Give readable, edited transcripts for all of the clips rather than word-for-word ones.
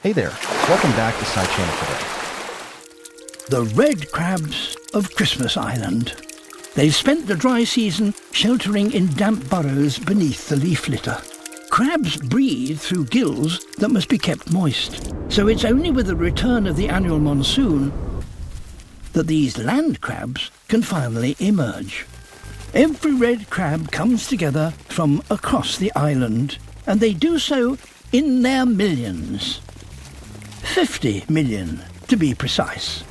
Hey there, welcome back to Sci Channel Today. The red crabs of Christmas Island. They've spent the dry season sheltering in damp burrows beneath the leaf litter. Crabs breathe through gills that must be kept moist, so it's only with the return of the annual monsoon that these land crabs can finally emerge. Every red crab comes together from across the island, and they do so in their millions. 50 million, to be precise.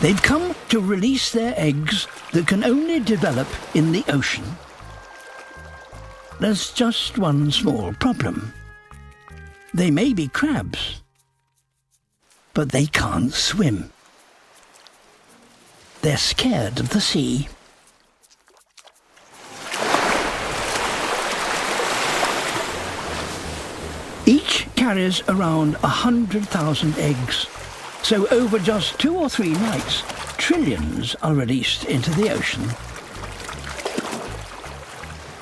They've come to release their eggs that can only develop in the ocean. There's just one small problem. They may be crabs, but they can't swim. They're scared of the sea. Each carries around 100,000 eggs, so over just 2 or 3 nights, trillions are released into the ocean.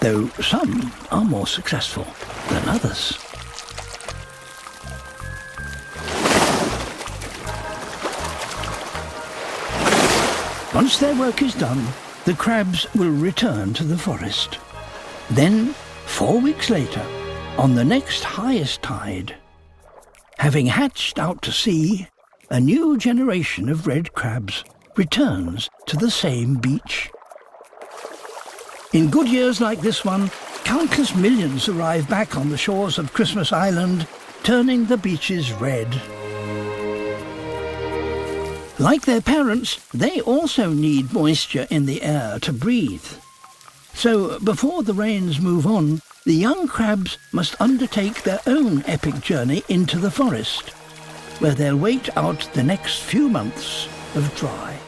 Though some are more successful than others. Once their work is done, the crabs will return to the forest. Then, 4 weeks later, on the next highest tide, having hatched out to sea, a new generation of red crabs returns to the same beach. In good years like this one, countless millions arrive back on the shores of Christmas Island, turning the beaches red. Like their parents, they also need moisture in the air to breathe. So before the rains move on, the young crabs must undertake their own epic journey into the forest, where they'll wait out the next few months of dry.